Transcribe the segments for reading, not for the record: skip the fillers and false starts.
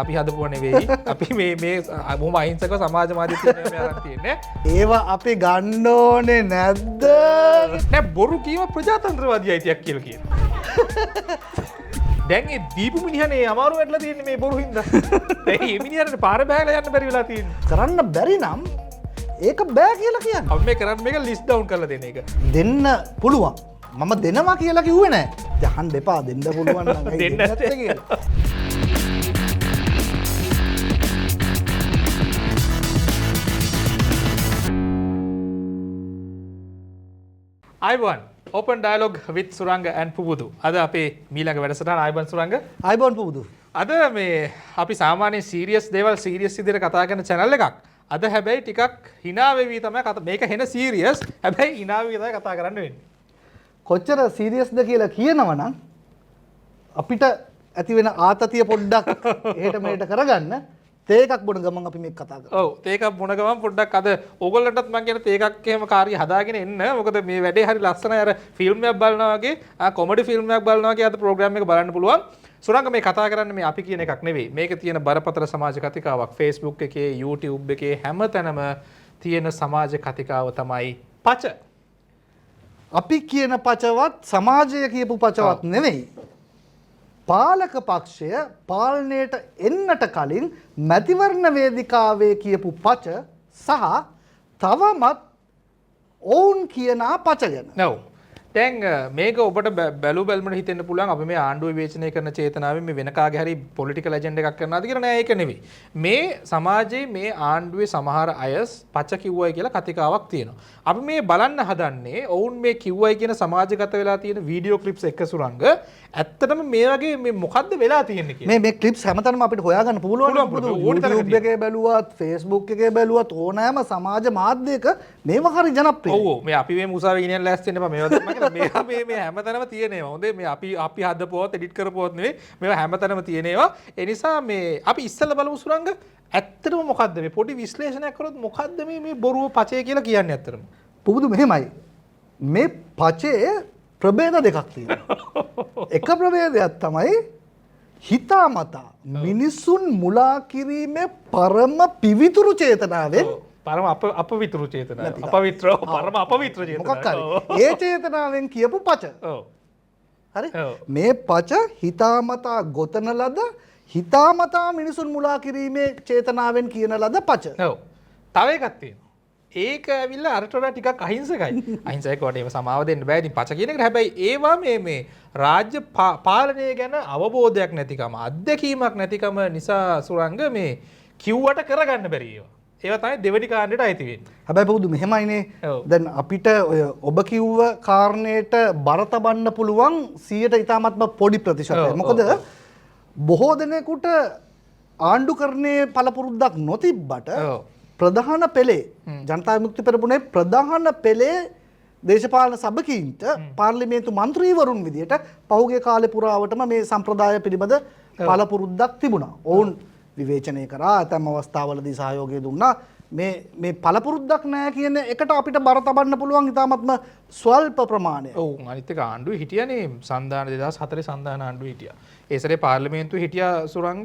අපි හදපුව නෙවෙයි. අපි මේ බොහොම අහිංසක සමාජවාදී තියෙනවා මේ අරන් තියෙන්නේ. ඒවා අපි ගන්න ඕනේ නැද්ද? නෑ බොරු කියව ප්‍රජාතන්ත්‍රවාදී අයිතියක් කියලා කියනවා. දැන් ඒ දීපු මිනිහනේ අමාරු වෙట్లా තියෙන්නේ මේ බොරු හින්දා. ඒ මිනිහට පාර බෑලා යන්න බැරි වෙලා තියෙන්නේ. කරන්න බැරි නම් ඒක බෑ කියලා කියන්නේ. අපි මේ කරන්නේ මේක ලිස්ට් ඩවුන් කරලා දෙන එක. දෙන්න පුළුවන්. මම දෙනවා කියලා කිව්වේ නෑ. යහන් දෙපා දෙන්න පුළුවන් නම් දෙන්න නැත්තේ කියලා. අයිබෝන් ඕපන් ඩයලොග් විත් සුරංග ඇන් පුබුදු. අද අපේ මීළඟ වැඩසටහන අයිබෝන් සුරංග. අයිබෝන් පුබුදු. අද මේ අපි සාමාන්‍ය සීරියස් දේවල් සීරියස් විදිහට කතා කරන channel එකක්. අද හැබැයි ටිකක් hina වෙවි තමයි මේක හෙන සීරියස්. හැබැයි hina වෙවි තමයි කතා කරන්න වෙන්නේ. කොච්චර සීරියස්ද කියලා කියනවනම් අපිට ඇති වෙන ආතතිය පොඩ්ඩක් එහෙට මෙහෙට කරගන්න තේ එකක් බොන ගමන් අපි මේක කතා කරමු. ඔව් තේ එකක් බොන ගමන් පොඩ්ඩක් අද ඕගොල්ලන්ටත් මම කියන තේ එකක් එහෙම කාර්ය හදාගෙන එන්න. මොකද මේ වැඩේ හරි ලස්සනයි. අර ෆිල්ම් එකක් බලනවා වගේ කොමඩි ෆිල්ම් එකක් බලනවා වගේ අද ප්‍රෝග්‍රෑම් එක බලන්න පුළුවන්. සුරංග මේ කතා කරන්නේ මේ අපි කියන එකක් නෙවෙයි. මේකේ තියෙන බරපතල සමාජ කතිකාවක්. Facebook එකේ, YouTube එකේ හැමතැනම තියෙන සමාජ කතිකාව තමයි පච. අපි කියන පචවත් සමාජය කියපු පචවත් නෙවෙයි. පාලක පක්ෂය පාලනයට එන්නට කලින් මැතිවරණ වේදිකාවේ කියපු පච සහ තවමත් ඔවුන් කියනා පච ගැන. නෝ. දැන් මේක ඔබට බැලු බැලමට හිතෙන්න පුළුවන් අපි මේ ආණ්ඩුව විවේචනය කරන චේතනාවෙන් මේ වෙන කාගේ හරි පොලිටිකල් ඇජෙන්ඩා එකක් කරනවාද කියලා නෑ ඒක නෙවෙයි. මේ සමාජයේ මේ ආණ්ඩුවේ සමහර අය පච කිව්වයි කියලා කතිකාවක් තියෙනවා. අපි මේ බලන්න හදන්නේ ඔවුන් මේ කිව්වයි කියන සමාජගත වෙලා තියෙන වීඩියෝ ක්ලිප්ස් එක සුරංග ඇත්තටම මේ වගේ මේ මොකද්ද වෙලා තියෙන්නේ කියලා. මේ ක්ලිප්ස් හැමතැනම අපිට හොයාගන්න පුළුවන්. YouTube එකේ බැලුවත් Facebook එකේ බැලුවත් ඕනෑම සමාජ මාධ්‍යයක මේව හරි ජනප්‍රියයි. ඔව් මේ අපි මේ මුසාවේ ගෙනියන්න ලෑස්ති වෙන්න එපා. මේවා තමයි මේ හැමතැනම තියෙනවා. හොඳේ මේ අපි හදපුවත් එඩිට් කරපුවත් නෙවෙයි. මේවා හැමතැනම තියෙනවා. ඒ නිසා මේ අපි ඉස්සෙල්ලා බලමු සුරංග ඇත්තටම මොකද්ද මේ පොඩි විශ්ලේෂණයක් කරොත් මොකද්ද මේ බොරුව පචේ කියලා කියන්නේ ඇත්තටම. පුබුදු මෙහෙමයි. මේ පචේ ප්‍රභේද දෙකක් තියෙනවා. එක ප්‍රභේදයක් තමයි හිතාමතා මිනිසුන් මුලා කිරීමේ පරම පිවිතුරු චේතනාවෙන් පරම අපවිත්‍ර චේතනාව. අපවිත්‍ර පරම අපවිත්‍ර චේතනාව. මොකක් හරි. ඒ චේතනාවෙන් කියපු පච. ඔව්. හරි. මේ පච හිතාමතා ගොතන ලද හිතාමතා මිනිසුන් මුලා කිරීමේ චේතනාවෙන් කියන ලද පච. ඔව්. තව එකක් තියෙනවා. ඒක ඇවිල්ලා අරට වඩා ටිකක් අහිංසකයි. අහිංසකවට ඒව සමාව දෙන්න බෑ. ඉතින් පච කියන එකට හැබැයි ඒවා මේ රාජ්‍ය පාලනය ගැන අවබෝධයක් නැතිකම, අත්දැකීමක් නැතිකම නිසා සුරංග මේ කිව්වට කරගන්න බැරි ඒවා. ඒවා තමයි දෙවෙනි කාණ්ඩයට අයිති වෙන්නේ. හැබැයි පුදු මෙහෙමයිනේ. දැන් අපිට ඔය ඔබ කිව්ව කාරණේට බර තබන්න පුළුවන් 100ට ඉතාමත්ම පොඩි ප්‍රතිශතයක්. මොකද බොහෝ දෙනෙකුට ආණ්ඩුකරණයේ පළපුරුද්දක් නොතිබ්බට ප්‍රධාන පෙළේ ජනතා විමුක්ති පෙරමුණේ ප්‍රධාන පෙළේ දේශපාලන සභකින්ට පාර්ලිමේන්තු මන්ත්‍රීවරුන් විදියට පහුගිය කාලේ පුරාවටම මේ සම්ප්‍රදාය පිළිබඳ පළපුරුද්දක් තිබුණා. ඔවුන් විවේචනය කරා ඇතැම් අවස්ථාවලදී සහයෝගය දුන්නා. මේ පළපුරුද්දක් නැහැ කියන එකට අපිට බර තබන්න පුළුවන් ඉතාමත්ම ස්වල්ප ප්‍රමාණයක්. ඔව් අනිත් එක ආණ්ඩුවේ හිටියනේ සංධාන 2004 සංධාන ආණ්ඩුවේ හිටියා. ඒ සැරේ පාර්ලිමේන්තුවේ හිටියා සුරංග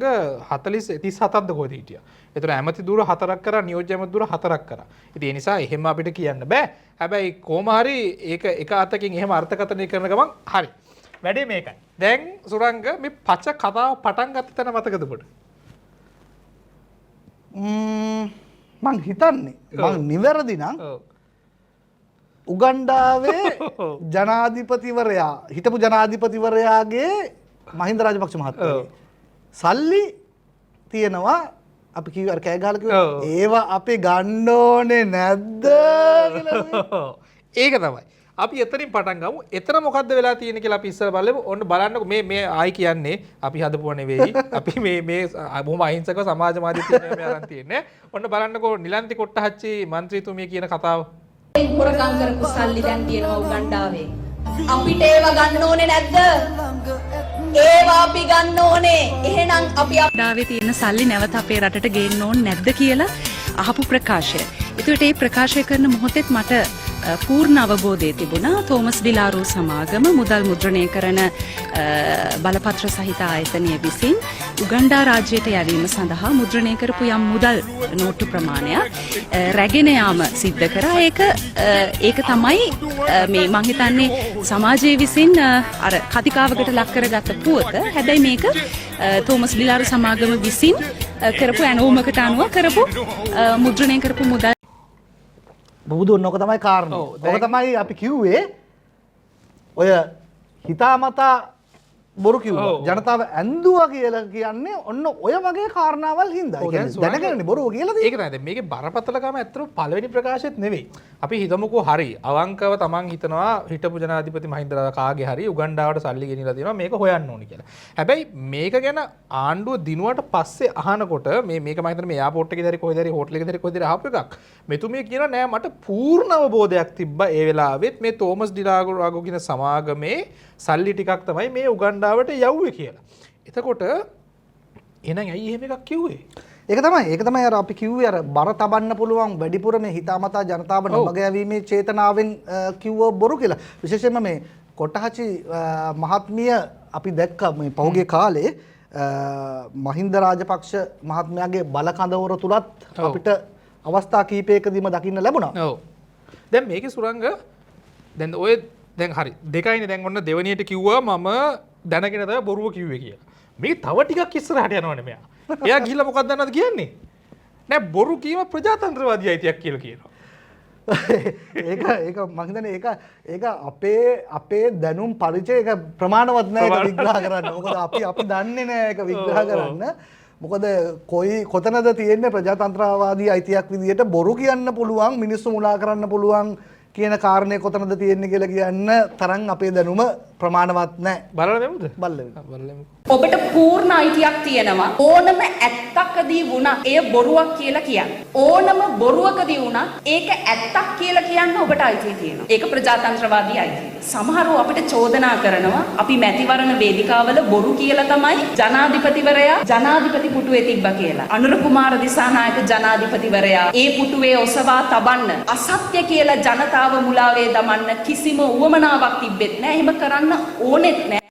37ක්ද කොහෙද හිටියා. ඒතර ඇමති දුර 4ක් කරා නියෝජ්‍ය ඇමති දුර 4ක් කරා. ඉතින් ඒ නිසා එහෙම අපිට කියන්න බෑ. හැබැයි කොහොම හරි ඒක එක අතකින් එහෙම අර්ථකථනය කරන ගමන් හරි. වැඩේ මේකයි. දැන් සුරංග මේ පච කතාව පටන් ගත්ත තැන මතකද ඔබට? මං හිතන්නේ මං නිවැරදි නම් උගන්ඩාවේ ජනාධිපතිවරයා හිටපු ජනාධිපතිවරයාගේ මහින්ද රාජපක්ෂ මහත්මයාගේ සල්ලි තියෙනවා අපි කිව්ව අර කෑ ගහලා කිව්වා ඒවා අපි ගන්න ඕනේ නැද්ද කියලා. ඒක තමයි. අපි එතනින් පටන් ගමු. එතන මොකද්ද වෙලා තියෙන්නේ කියලා අපි ඉස්සර බලමු. ඔන්න බලන්නකො මේ ආයි කියන්නේ අපි හදපුව නෙවෙයි. අපි මේ බොහොම අහිංසක සමාජවාදී තියෙනවා මේ අරන් තියෙන්නේ. ඔන්න බලන්නකො නිලන්ති කොට්ටහච්චි മന്ത്രിතුමිය කියන කතාව. හොරකම් කරපු සල්ලි දැන් තියෙනවා උගන්ඩාවේ. අපිට ඒවා ගන්න ඕනේ නැද්ද? ඒවා අපි ගන්න ඕනේ. එහෙනම් අපි උගන්ඩාවේ තියෙන සල්ලි නැවත අපේ රටට ගේන්න ඕනේ නැද්ද කියලා අහපු ප්‍රකාශය. ඒකට මේ ප්‍රකාශය කරන මොහොතේත් මට පූර්ණ අවබෝධය තිබුණා තෝමස් ඩිලාරෝ සමාගම මුදල් මුද්‍රණය කරන බලපත්‍ර සහිත ආයතනය විසින් උගන්ඩා රාජ්‍යයට යැවීම සඳහා මුද්‍රණය කරපු යම් මුදල් නෝට්ටු ප්‍රමාණයක් රැගෙන යාම සිද්ධ කරා. ඒක තමයි මේ මං හිතන්නේ සමාජයේ විසින් අර කතිකාවකට ලක් කරගත්ත පුවත. හැබැයි මේක තෝමස් ඩිලාරෝ සමාගම විසින් කරපු ඇනවුමකට අනුව කරපු මුද්‍රණය කරපු මුදල් බුදුන් ඔක තමයි කාරණා. ඔක තමයි අපි කිව්වේ ඔය හිතාමතා බොරු කිව්වා. ජනතාව ඇන්දුවා කියලා කියන්නේ ඔන්න ඔය වගේ කාරණාවල් හින්දා. ඒ කියන්නේ දැනගන්නේ බොරුව කියලා ඒක නේද මේකේ බරපතලකම ඇත්තටම පළවෙනි ප්‍රකාශෙත් නෙවෙයි. අපි හිතමුකෝ හරි අවංකව තමන් හිතනවා හිටපු ජනාධිපති මහින්ද රාජපක්ෂගේ හරි උගන්ඩාවට සල්ලි ගෙනිලා දෙනවා මේක හොයන්න ඕනි කියලා. හැබැයි මේක ගැන ආණ්ඩුව දිනුවට පස්සේ අහනකොට මේක මම හිතන්නේ මේ එයාපෝට් එකේ දැරි කොහෙද හරි හෝටල් එකේ දැරි කොහෙද හරි ආපු එකක්. මෙතුමිය කියනවා නෑ මට පූර්ණ අවබෝධයක් තිබ්බා ඒ වෙලාවෙත් මේ තෝමස් ඩිලාරෝ කියන සමාගමේ සල්ලි ටිකක් තමයි මේ උගන්ඩාවට යව්වේ කියලා. එතකොට එහෙනම් ඇයි එහෙම එකක් කිව්වේ? ඒක තමයි අර අපි කිව්වේ අර බර තබන්න පුළුවන් වැඩිපුර මේ හිතාමතා ජනතාව නොමග යැවීමේ චේතනාවෙන් කිව්ව බොරු කියලා. විශේෂයෙන්ම මේ කොටහචි මහත්මිය අපි දැක්ක මේ පහුගිය කාලේ මහින්ද රාජපක්ෂ මහත්මයාගේ බලකඳවුර තුලත් අපිට අවස්ථා කීපයකදීම දකින්න ලැබුණා. ඔව්. දැන් මේකේ සුරංග දැන් ඔය දැන් හරි දෙකයිනේ දැන් ඔන්න දෙවනියට කිව්වා මම දැනගෙන තමයි බොරුව කිව්වේ කියලා. මේ තව ටිකක් ඉස්සරහට යනවනේ මෙයා. එයා ගිහිල්ලා මොකක්ද දන්නවද කියන්නේ? නෑ බොරු කීම ප්‍රජාතන්ත්‍රවාදී අයිතියක් කියලා කියනවා. ඒක මම හිතන්නේ ඒක අපේ දැනුම් පරිචය ඒක ප්‍රමාණවත් නෑ ඒක විග්‍රහ කරන්න. මොකද අපි දන්නේ නෑ ඒක විග්‍රහ කරන්න. මොකද කොතනද තියෙන්නේ ප්‍රජාතන්ත්‍රවාදී අයිතියක් විදියට බොරු කියන්න පුළුවන් මිනිස්සු මුලා කරන්න පුළුවන් කියන කාරණේ කොතනද තියෙන්නේ කියලා කියන්න තරම් අපේ දැනුම ප්‍රමාණවත් නැහැ. බලලා දෙමුද? බලමු. ඔබට පූර්ණ අයිතියක් තියෙනවා ඕනම ඇත්තකදී වුණත් එය බොරුවක් කියලා කියන්න. ඕනම බොරුවකදී වුණත් ඒක ඇත්තක් කියලා කියන්න ඔබට අයිතිය තියෙනවා. ඒක ප්‍රජාතන්ත්‍රවාදී අයිතිය. සමහරව අපිට චෝදනා කරනවා අපි මැතිවරණ වේදිකාවල බොරු කියලා තමයි ජනාධිපතිවරයා ජනාධිපති පුටුවේ තිබ්බා කියලා. අනුර කුමාර දිසානායක ජනාධිපතිවරයා ඒ පුටුවේ ඔසවා තබන්න අසත්‍ය කියලා ජනතාව මුලාවේ දමන්න කිසිම උවමනාවක් තිබෙත් නැහැ. එහෙම කරන්න ඕනෙත් නැහැ.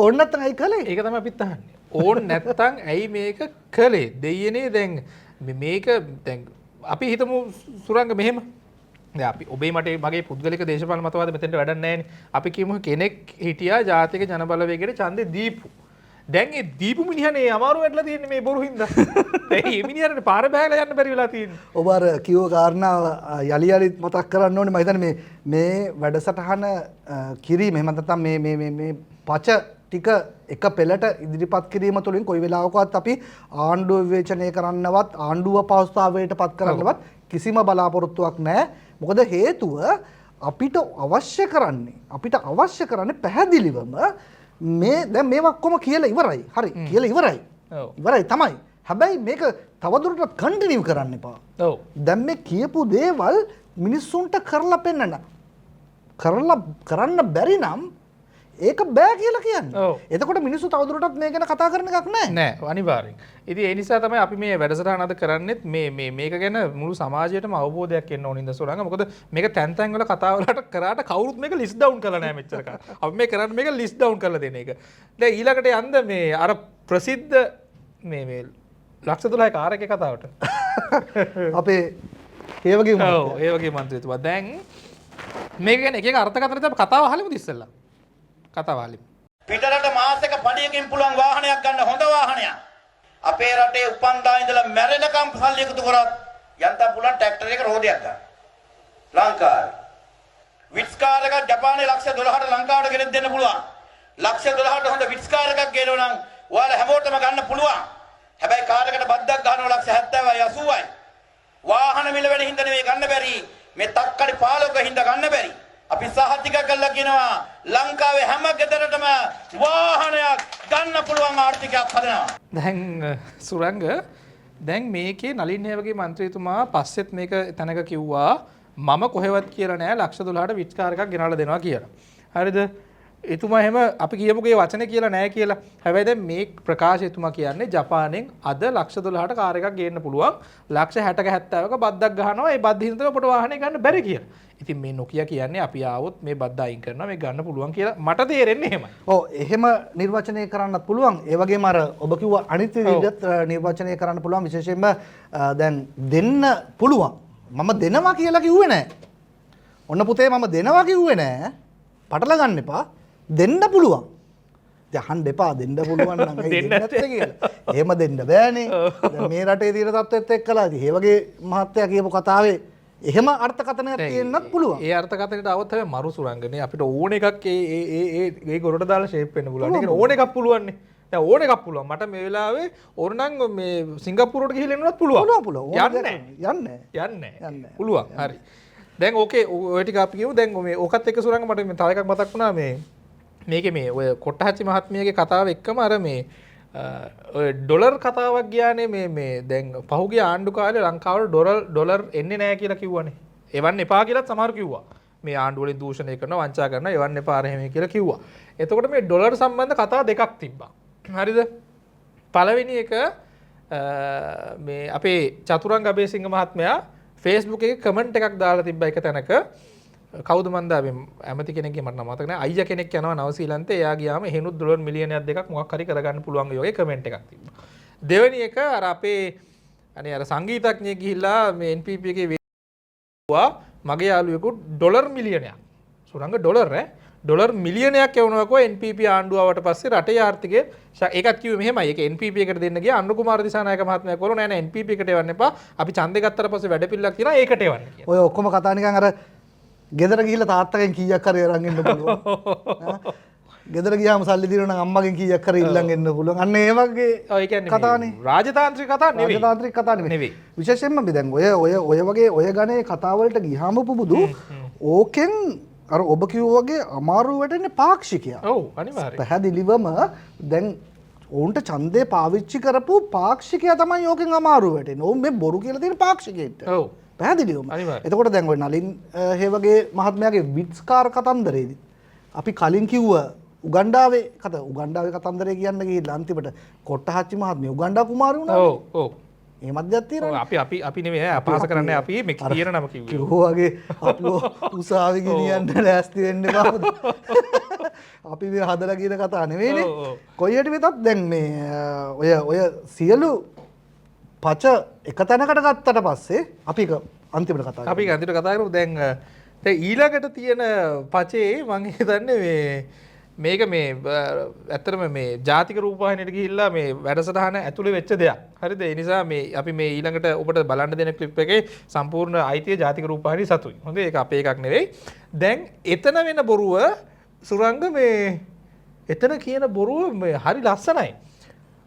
ඕන නැත්නම් ඇයි කළේ? ඒක තමයි අපිත් අහන්නේ. ඕන නැත්නම් ඇයි මේක කළේ? දෙයියනේ දැන් මේක දැන් අපි හිතමු සුරංග මෙහෙම. දැන් අපි ඔබේ මගේ පුද්ගලික දේශපාලන මතවාද මෙතෙන්ට වැඩක් නැහැනේ. අපි කියමු කෙනෙක් හිටියා ජාතික ජනබලවේගයට ඡන්දේ දීපු. දැන් ඒ දීපු මිනිහනේ අමාරු වෙట్లా තියෙන්නේ මේ බොරු හින්දා. දැන් මේ මිනිහට පාර බෑගලා යන්න බැරි වෙලා තියෙන්නේ. ඔබ අර කිව්ව කාරණාව යලිත් මතක් කරන්න ඕනේ. මම හිතන්නේ මේ වැඩසටහන කිරීම එහෙම නැත්නම් මේ පච ටික එක පෙළට ඉදිරිපත් කිරීම තුළින් කොයි වෙලාවකවත් අපි ආණ්ඩුව විවේචනය කරන්නවත් ආණ්ඩුව පවස්ථාවයට පත් කරන්නවත් කිසිම බලාපොරොත්තුවක් නැහැ. මොකද හේතුව අපිට අවශ්‍ය කරන්නේ පැහැදිලිවම මේ දැන් මේවා ඔක්කොම කියලා ඉවරයි. හරි කියලා ඉවරයි. ඉවරයි තමයි. හැබැයි මේක තවදුරටත් කන්ටිනියු කරන්න එපා. ඔව්. දැන් මේ කියපු දේවල් මිනිස්සුන්ට කරලා පෙන්නන්න. කරන්න බැරි නම් ඒක බෑ කියලා කියන්නේ. එතකොට මිනිස්සු තවදුරටත් මේ ගැන කතා කරන එකක් නැහැ. නෑ අනිවාර්යෙන්. ඉතින් ඒ නිසා තමයි අපි මේ වැඩසටහන අද කරන්නේත් මේක ගැන මුළු සමාජයටම අවබෝධයක් එන්න ඕනින්ද සුරංග. මොකද මේක තැන් තැන් වල කතා වලට කරාට කවුරුත් මේක ලිස්ට් ඩවුන් කරලා නැහැ මෙච්චර කාල. අපි මේ කරන්නේ මේක ලිස්ට් ඩවුන් කරලා දෙන එක. දැන් ඊළඟට යන්න මේ අර ප්‍රසිද්ධ මේ ලක්ෂ 12 කාර් එකේ කතාවට. අපේ ඒ වගේ මන්ත්‍රීතුමා දැන් මේක ගැන එක එක අර්ථකථන තමයි කතාව අහලමුද ඉස්සෙල්ලා. කතාවාලිමු. පිටරට මාස එක පඩියකින් පුළුවන් වාහනයක් ගන්න හොඳ වාහනයක්. අපේ රටේ උපන්දා ඉඳලා මැරෙනකම් සල්ලි එකතු කරත් යන්තම් පුළුවන් ට්‍රැක්ටර් එක රෝදයක් ගන්න. ලංකාවේ. විට්ස් කාර් එකක් ජපානයේ ලක්ෂ 12ට ලංකාවට ගෙනත් දෙන්න පුළුවන්. ලක්ෂ 12ට හොඳ විට්ස් කාර් එකක් ගේනවා නම් ඔයාලා හැමෝටම ගන්න පුළුවන්. හැබැයි කාර් එකට බද්දක් ගන්නවා ලක්ෂ 70යි 80යි. වාහන මිල වැඩි හින්දා නෙවෙයි ගන්න බැරි. මේ තක්කඩි 15ක හින්දා ගන්න බැරි. අපි සහතික කළා කියනවා ලංකාවේ හැම ගෙදරටම වාහනයක් ගන්න පුළුවන් ආර්ථිකයක් හදනවා. දැන් සුරංග දැන් මේකේ නලින් හේවගේ මන්ත්‍රීතුමා පස්සෙත් මේක තැනක කිව්වා මම කොහෙවත් කියලා නෑ ලක්ෂ 12ට විච් කාර් එකක් ගෙනල්ලා දෙනවා කියලා. හරිද? එතුමා එහෙම අපි කියමුකේ වචනේ කියලා නැහැ කියලා. හැබැයි දැන් මේ ප්‍රකාශය එතුමා කියන්නේ ජපානයෙන් අද ලක්ෂ 12ට කාර් එකක් ගේන්න පුළුවන්. ලක්ෂ 60ක 70ක බද්දක් ගහනවා. ඒ බද්ද හින්දා ඔබට වාහනේ ගන්න බැරි කියලා. ඉතින් මේ නොකිය කියන්නේ අපි ආවොත් මේ බද්ද අයින් කරනවා මේ ගන්න පුළුවන් කියලා මට තේරෙන්නේ එහෙමයි. ඔව් එහෙම නිර්වචනය කරන්නත් පුළුවන්. ඒ වගේම අර ඔබ කිව්ව අනිත් විදිහට නිර්වචනය කරන්න පුළුවන්. විශේෂයෙන්ම දැන් දෙන්න පුළුවන්. මම දෙනවා කියලා කිව්වේ නැහැ. ඔන්න පුතේ මම දෙනවා කිව්වේ නැහැ. පටල ගන්න එපා. දෙන්න පුළුවන්. අහන්න එපා දෙන්න පුළුවන් නම් දෙන්න නැත්තේ කියලා. එහෙම දෙන්න බෑනේ. දැන් මේ රටේ තියෙන තත්ත්වෙත් එක්කලා ඉතින් ඒ වගේ මහත්තයා කියපු කතාවේ එහෙම අර්ථකථනයක් තියෙන්නත් පුළුවන්. ඒ අර්ථකථනයට આવත් හැබැයි මරු සුරංගනේ අපිට ඕන එකක් ඒ ගොරට දාලා ෂේප් වෙන්න පුළුවන්. ඒක ඕන එකක් පුළුවන් නේ. දැන් ඕන එකක් පුළුවන්. මට මේ වෙලාවේ ඕනනම් මේ සිංගප්පූරුවට ගිහිල්ලා එන්නවත් පුළුවන්. යන්නේ. පුළුවන්. හරි. දැන් ඕකේ ඔය ටික අපි කියමු. දැන් මේ ඕකත් එක්ක සුරංග මට මේ තව එකක් මතක් වුණා මේකේ මේ ඔය කොට්ටහච්චි මහත්මියගේ කතාව එක්කම අර මේ ඔය ඩොලර් කතාවක් ගියානේ මේ දැන් පහුගිය ආණ්ඩු කාලේ ලංකාවට ඩොලර් එන්නේ නැහැ කියලා කිව්වනේ. එවන්න එපා කියලාත් සමහර කිව්වා. මේ ආණ්ඩුව වලින් දූෂණය කරනවා වංචා කරනවා එවන්න එපා එහෙම කියලා කිව්වා. එතකොට මේ ඩොලර් සම්බන්ධ කතා දෙකක් තිබ්බා. හරිද? පළවෙනි එක මේ අපේ චතුරංග අබේසිංහ මහත්මයා Facebook එකේ කමෙන්ට් එකක් දාලා තිබ්බා එක තැනක කවුද මන්ද ඇමති කෙනෙක්ගේ මට නම මතක නැහැ අයියා කෙනෙක් යනවා නවසීලන්තේ එයා ගියාම එහෙනුත් ඩොලර් මිලියනයක් දෙකක් මොකක් හරි කරගන්න පුළුවන් වගේ කමෙන්ට් එකක් තිබ්බා. දෙවෙනි එක අර අපේ අනේ අර සංගීතඥයෙක් ගිහිල්ලා මේ NPP එකේ වුණා මගේ යාළුවෙකුට ඩොලර් මිලියනයක් සුරංග ඩොලර් මිලියනයක් එවනවාකෝ NPP ආණ්ඩුව ආවට පස්සේ රටේ ආර්ථිකය ඒකත් කිව්වේ මෙහෙමයි ඒක NPP එකට දෙන්න ගියා අනුර කුමාර දිසානායක මහත්මයා කිව්වලු නෑ නෑ NPP එකට එවන්න එපා අපි ඡන්දේ ගත්තට පස්සේ වැඩ පිළිලක් තියෙනවා ඒකට එවන්න කියලා. ඔය ඔක්කොම කතා නිකන් අර ගෙදර ගිහිල්ලා තාත්තගෙන් කීයක් හරි අරන් එන්න පුළුවන්. ගෙදර ගියාම සල්ලි දිනන නම් අම්මගෙන් කීයක් හරි ඉල්ලන් එන්න පුළුවන්. අන්න ඒ වගේ කතානේ. රාජතාන්ත්‍රික කතා නෙවෙයි. රාජතාන්ත්‍රික කතා නෙවෙයි. විශේෂයෙන්ම අපි දැන් ඔය වගේ ඔය ගණේ කතා වලට ගියාම පුබුදු ඕකෙන් අර ඔබ කිව්වා වගේ අමාරු වෙටන්නේ පාක්ෂිකයා. ඔව් අනිවාර්යයෙන්. පැහැදිලිවම දැන් ඔවුන්ට ඡන්දේ පාවිච්චි කරපු පාක්ෂිකයා තමයි ඕකෙන් අමාරු වෙටන්නේ. ඔවුන් මේ බොරු කියලා තියෙන පාක්ෂිකයෙක්ට. ඔව්. පැහැදිලිවම. එතකොට දැන් ඔය නලින් හේවගේ මහත්මයාගේ විත්ස්කාර කතන්දරේදී අපි කලින් කිව්ව උගණ්ඩාවේ කතන්දරේ කියන්න ගිහිල්ලා අන්තිමට කොට්ටහච්චි මහත්මිය උගණ්ඩා කුමාරි වුණා. ඔව්. මේ මැදයක් තියෙනවා. අපි නෙමෙයි අපහාස කරන්නේ අපි මේ කියන නම කිව්වේ. කිව්වා වගේ අපිව උසාවි ගෙනියන්න ලෑස්ති වෙන්න බාවද. අපි මේ හදලා කියන කතා නෙවෙයිනේ. කොයියට වෙතත් දැන් මේ ඔය සියලු පච එක තැනකට ගත්තට පස්සේ අපි අන්තිමට කතා අපි අන්තිමට කතා කරමු දැන් ඊළඟට තියෙන පචේ මම හිතන්නේ මේක මේ ඇත්තටම මේ ජාතික රූපවාහිනියට ගිහිල්ලා මේ වැඩසටහන ඇතුලේ වෙච්ච දෙයක්. හරිද? ඒ නිසා මේ අපි මේ ඊළඟට ඔබට බලන්න දෙන ක්ලිප් එකේ සම්පූර්ණ අයිතිය ජාතික රූපවාහිනිය සතුයි. හොඳයි ඒක අපේ එකක් නෙවෙයි. දැන් එතන වෙන බොරුව සුරංග මේ එතන කියන බොරුව මේ හරි ලස්සනයි.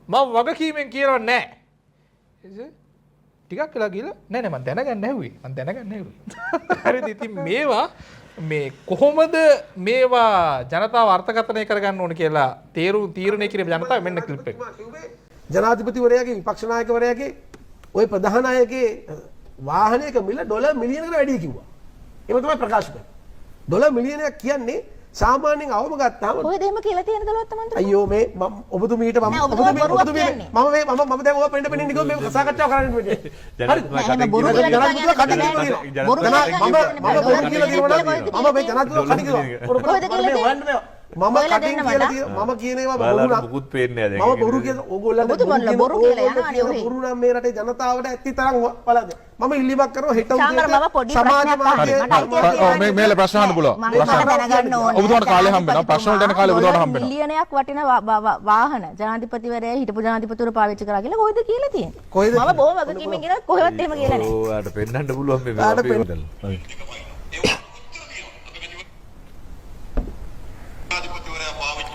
මම වගකීමෙන් කියනවා නෑ. ටිකක් වෙලා ගිහලා නෑ මම දැනගන්න හැවුවේ. හරිද? ඉතින් මේවා මේ කොහොමද මේවා ජනතාව අර්ථකථනය කරගන්න ඕන කියලා තීරණය කිරීම ජනතාව මෙන්න ක්ලිප් එක. ජනාධිපතිවරයාගේ විපක්ෂ නායකවරයාගේ ওই ප්‍රධාන අයගේ වාහනයක මිල ඩොලර් මිලියනකට වැඩි කිව්වා. ඒක තමයි ප්‍රකාශ කරන්නේ. ඩොලර් මිලියනයක් කියන්නේ සාමාන්‍යයෙන් අවම ගත්තාම කොහෙද එහෙම කියලා තියෙන දලුවත් මන්ත්‍රී අයියෝ මේ ඔබතුමීට මම දැන් ඔබ පෙන්න පෙන්න නිකෝ මේ සාකච්ඡාව කරන්න වෙන්නේ. හරි බොරු කියලා මම කියන ඒවා බොරු නම් මුකුත් පේන්නේ නැහැ දැන්. මම බොරු කියන ඕගොල්ලන්ට බොරු කියලා යනවා අනේ ඔහේ. බොරු නම් මේ රටේ ජනතාවට ඇති තරම් බලද. මම ඉල්ලීමක් කරනවා හෙට උදේට සමාජ මාධ්‍ය මේල ප්‍රශ්න අහන්න පුළුවන්. දැනගන්න ඕනේ. ඔබතුමාට කාලේ හම්බෙනවා. ප්‍රශ්න වලට යන කාලේ ඔබතුමාට හම්බෙනවා. මිලියනයක් වටින වාහන ජනාධිපතිවරයා හිටපු ජනාධිපතිවරු පාවිච්චි කරා කියලා කොහෙද කියලා තියෙන්නේ? කොහෙද? මම බොහොම වගකීමෙන් කියන කොහෙවත් එහෙම කියලා නැහැ. ඔයාලට පෙන්නන්න පුළුවන් මේ අපේ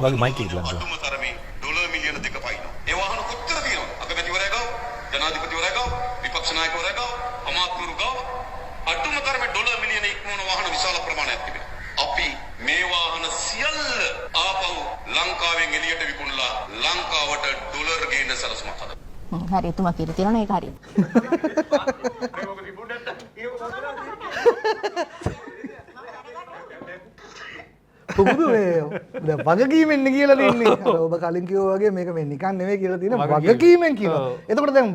වගේ මයික් එක ගන්න. ඩොලර් මිලියන 2 පයින්නවා. ඒ වාහන කොච්චර තියෙනවද? අගමැතිවරයා ගාව, ජනාධිපතිවරයා ගාව, විපක්ෂ නායකවරයා ගාව, අමාත්‍යවරු ගාව අඩුම තරමේ ඩොලර් මිලියන ඉක්මවන වාහන විශාල ප්‍රමාණයක් තිබෙනවා. අපි මේ වාහන සියල්ල ආපහු ලංකාවෙන් එළියට විකුණලා ලංකාවට ඩොලර් ගේන්න සලස්මක් හදනවා. හරි එතුමා කියලා තියෙනවා ඒක හරියි. පුබුදු මේ වගකීමෙන් කියලා තින්නේ. ඔබ කලින් කිව්වා වගේ මේක මේ නිකන් නෙවෙයි කියලා තියෙන වගකීමෙන් කියනවා. එතකොට දැන්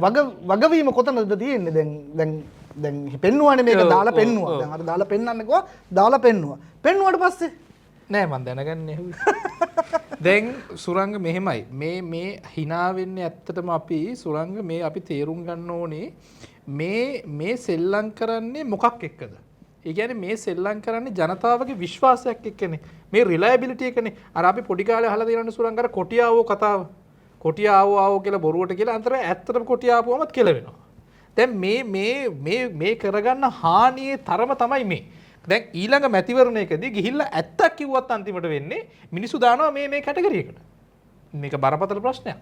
වගවීම කොතනද තියෙන්නේ? දැන් පෙන්නුවානේ මේක දාලා පෙන්නුවා. දැන් අර දාලා පෙන්නන්නකෝ දාලා පෙන්නුවා. පෙන්නුවාට පස්සේ නෑ මන් දැනගන්නේ. දැන් සුරංග මෙහෙමයි. මේ hina වෙන්නේ ඇත්තටම අපි සුරංග මේ අපි තේරුම් ගන්න ඕනේ මේ සෙල්ලම් කරන්නේ මොකක් එක්කද? ඒ කියන්නේ මේ සෙල්ලම් කරන්නේ ජනතාවගේ විශ්වාසයක් එක්කනේ. මේ රිලයබිලිටි එකනේ. අර අපි පොඩි කාලේ අහලා තියෙනවනේ සුරංග අර කොටියාවෝ කතාව. කොටියාවෝ කියලා බොරුවට කියලා අන්තර ඇත්තටම කොටියාවෝමත් කෙලවෙනවා. දැන් මේ කරගන්න හානියේ තරම තමයි මේ. දැන් ඊළඟ මැතිවරණයකදී ගිහිල්ලා ඇත්තක් කිව්වත් අන්තිමට වෙන්නේ මිනිස්සු දානවා මේ කැටගරි එකට. මේක බරපතල ප්‍රශ්නයක්.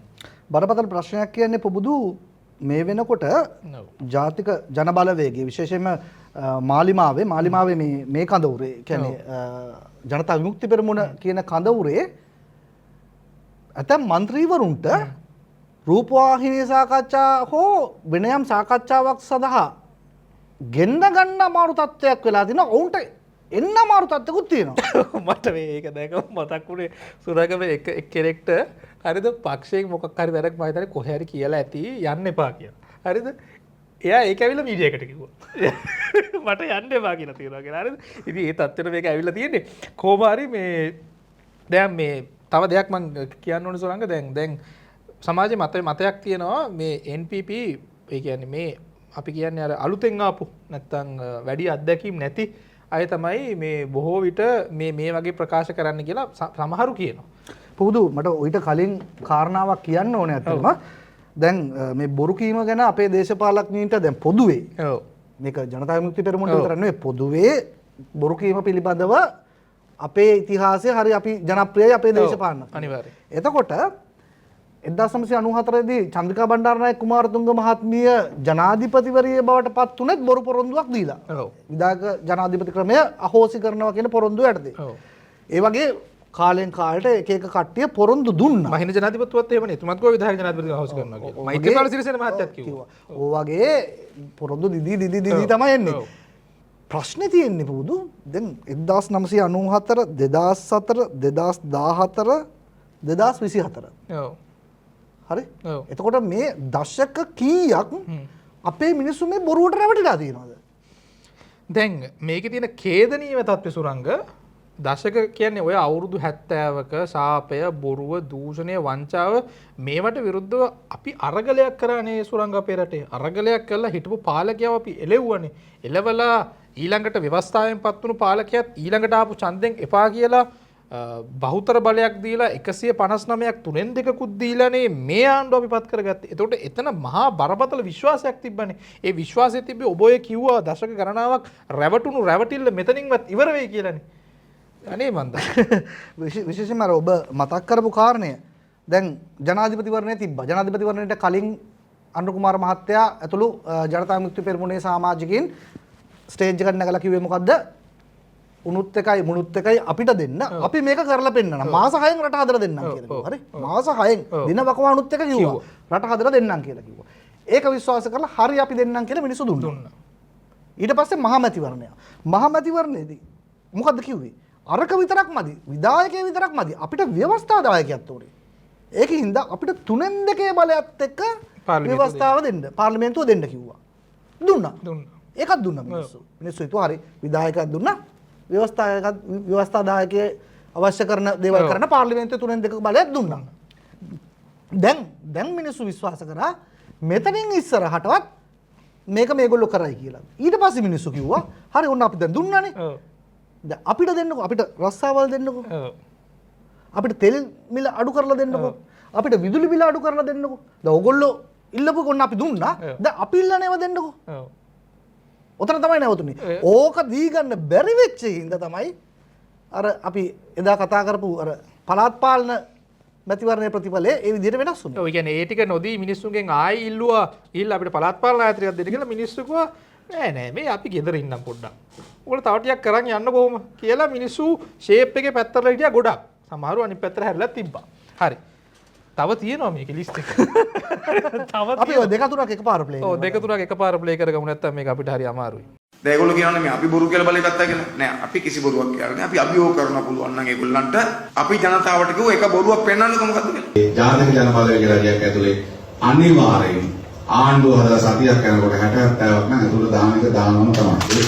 බරපතල ප්‍රශ්නයක් කියන්නේ පොබුදු මේ වෙනකොට ජාතික ජනබලවේගය විශේෂයෙන්ම මාලිමාවේ මේ කඳවුරේ කියන්නේ ජනතා විමුක්ති පෙරමුණ කියන කඳවුරේ ඇතැම් මන්ත්‍රීවරුන්ට රූපවාහිනී සාකච්ඡා හෝ වෙන යම් සාකච්ඡාවක් සඳහා ගෙන්න ගන්න අමාරු තත්ත්වයක් වෙලා තිනවා. ඔවුන්ට එන්න අමාරු තත්ත්වකුත් තියෙනවා. මට මේක දැකම මතක් වුණේ සුරංග මේ එක කෙනෙක්ට හරිද පක්ෂයෙන් මොකක් හරි වැඩක් මම හිතන්නේ කොහේ හරි කියලා ඇති යන්න එපා කියලා. හරිද? එයා ඒක ඇවිල්ලා මීඩියා එකට කිව්වා. මට යන්න එපා කියලා තියනවා කියලා. හරිද? ඉතින් ඒ තත්ත්වෙට මේක ඇවිල්ලා තියෙන්නේ. කොහොම හරි මේ දැන් මේ තව දෙයක් මම කියන්න ඕනේ සුරංග දැන් සමාජයේ මතයක් තියෙනවා මේ NPP ඒ කියන්නේ මේ අපි කියන්නේ අර අලුතෙන් ආපු නැත්තම් වැඩි අත්දැකීම් නැති අය තමයි මේ බොහෝ විට මේ වගේ ප්‍රකාශ කරන්න කියලා සමහරු කියනවා. පුදු මට ඔයිට කලින් කාරණාවක් කියන්න ඕනේ අතටම. දැන් මේ බොරු කීම ගැන අපේ දේශපාලඥයින්ට දැන් පොදුවේ මේක ජනතා විමුක්ති පෙරමුණට විතර නෙවෙයි පොදුවේ බොරු කීම පිළිබඳව අපේ ඉතිහාසය හරි අපි ජනප්‍රියයි අපේ දේශපාලන. අනිවාර්යයෙන්. එතකොට 1994 දී චන්ද්‍රිකා බණ්ඩාරනායක කුමාරතුංග මහත්මිය ජනාධිපතිවරිය බවට පත් උනේත් බොරු පොරොන්දුවක් දීලා. විධායක ජනාධිපති ක්‍රමය අහෝසි කරනවා කියන පොරොන්දුව යටතේ. ඒ වගේ කාලෙන් කාලට එක කට්ටිය පොරොන්දු දුන්නා. මහින්ද ජනාධිපතිතුමත් එහෙමනේ. තුමත් කෝ විධායක ජනාධිපති අහෝසි කරනවා කියලා. මෛත්‍රීපාල සිරිසේන මහත්තයත් කිව්වා. ඕ වගේ පොරොන්දු දිදී තමයි එන්නේ. ප්‍රශ්නේ තියෙන්නේ පුදු දැන් 1994 2004 2014 2024 ඔව් හරි එතකොට මේ දශක කීයක් අපේ මිනිස්සු මේ බොරුවට රැවටිලා තියෙනවද? දැන් මේකේ තියෙන ඛේදනීය තත්ත්ව සුරංග දශක කියන්නේ ඔය අවුරුදු 70ක ශාපය බොරුව දූෂණය වංචාව මේවට විරුද්ධව අපි අරගලයක් කරානේ සුරංග අපේ රටේ. අරගලයක් කරලා හිටපු පාලකයව අපි එලෙව්වනේ. එලවලා ඊළඟට ව්‍යවස්ථාවෙන් පත් වුණු පාලකයාත් ඊළඟට ආපු ඡන්දෙන් එපා කියලා බහුතර බලයක් දීලා 159ක් තුනෙන් දෙකකුත් දීලානේ මේ ආණ්ඩුව අපි පත් කරගත්තේ. එතකොට එතන මහා බරපතල විශ්වාසයක් තිබ්බනේ. ඒ විශ්වාසය තිබ්බේ ඔබ ඔය කිව්වා දශක ගණනාවක් රැවටුණු රැවටිල්ල මෙතනින්වත් ඉවර වෙයි කියලානේ. අනේ මන්ද. විශේෂයෙන්ම අර ඔබ මතක් කරපු කාරණය දැන් ජනාධිපතිවරණය තිබ්බා. ජනාධිපතිවරණයට කලින් අනුර කුමාර මහත්තයා ඇතුළු ජනතා විමුක්ති පෙරමුණේ සමාජිකයින් ස්ටේජ් එකට නැගලා කිව්වේ මොකද්ද? උනුත් එකයි මුනුත් එකයි අපිට දෙන්න අපි මේක කරලා පෙන්නනවා. මාස 6න් රට හදලා දෙන්නම් කියලා කිව්වා. හරි? මාස 6න් දින වකවානුත් එක කිව්වා. රට හදලා දෙන්නම් කියලා කිව්වා. ඒක විශ්වාස කරලා හරි අපි දෙන්නම් කියලා මිනිස්සු දුන්නා. ඊට පස්සේ මහමැතිවරණය. මහමැතිවරණයේදී මොකද්ද කිව්වේ? අරක විතරක් මදි. විධායකයෙ විතරක් මදි. අපිට ව්‍යවස්ථා දායකයෙක් ඕනේ. ඒකින්ද අපිට 3/2 බලයත් එක්ක ව්‍යවස්ථාව දෙන්න. පාර්ලිමේන්තුව දෙන්න කිව්වා. දුන්නා. ඒකත් දුන්නා මිනිස්සු. මිනිස්සු හිතුවා හරි විධායකයෙක් දුන්නා. ව්‍යවස්ථාදායකයේ අවශ්‍ය කරන දේවල් කරන පාර්ලිමේන්තුවේ 3/2 බලයක් දුන්නා. දැන් මිනිස්සු විශ්වාස කරා මෙතනින් ඉස්සරහටවත් මේක මේගොල්ලෝ කරයි කියලා. ඊට පස්සේ මිනිස්සු කිව්වා හරි ඔන්න අපි දැන් දුන්නානේ. දැන් අපිට දෙන්නකෝ අපිට රස්සාවල් දෙන්නකෝ. අපිට තෙල් මිල අඩු කරලා දෙන්නකෝ. අපිට විදුලි බිල අඩු කරලා දෙන්නකෝ. දැන් ඕගොල්ලෝ ඉල්ලපු කොන්න අපි දුන්නා. දැන් අපි ඉල්ලනේව දෙන්නකෝ. ඔතන තමයි නැවතුනේ. ඕක දී ගන්න බැරි වෙච්ච හින්දා තමයි අර අපි එදා කතා කරපු අර පළාත් පාලන මැතිවරණයේ ප්‍රතිඵලය ඒ විදිහට වෙනස් වුණා. ඔව් කියන්නේ ඒ ටික නොදී මිනිස්සුන්ගෙන් ආයි ඉල්ලුවා ඊළඟ අපිට පළාත් පාලන ආයතනයක් දෙන්න කියලා මිනිස්සු කිව්වා නෑ මේ අපි ගෙදර ඉන්නම් පොඩ්ඩක්. ඔයාලා තව ටිකක් කරන් යන්න කොහොම කියලා මිනිස්සු ෂේප් එකේ පැත්තට හිටියා ගොඩක්. සමහරව අනිත් පැත්තට හැරිලා තිබ්බා. හරි. තව තියෙනවා මේකේ ලිස්ට් එක. අපි ඔය දෙක තුනක් එකපාර ප්ලේ කරනවා. ඔව් දෙක තුනක් එකපාර ප්ලේ කරගමු නැත්නම් මේක අපිට හරි අමාරුයි. දැන් ඒගොල්ලෝ කියනවානේ මේ අපි බොරු කියලා බලය ගත්තා කියලා. නෑ අපි කිසි බොරුවක් කියලා නෑ. අපි අභියෝග කරන්න පුළුවන් නම් ඒගොල්ලන්ට අපි ජනතාවට කිව්ව එක බොරුවක් පෙන්වන්නකො මොකද්ද කියලා. ජාතික ජනබලවේග රජයක් ඇතුලේ අනිවාර්යයෙන් ආණ්ඩුව හදලා සතියක් යනකොට 60 70ක් නම් ඇතුළට දාන එක දානවම තමයි.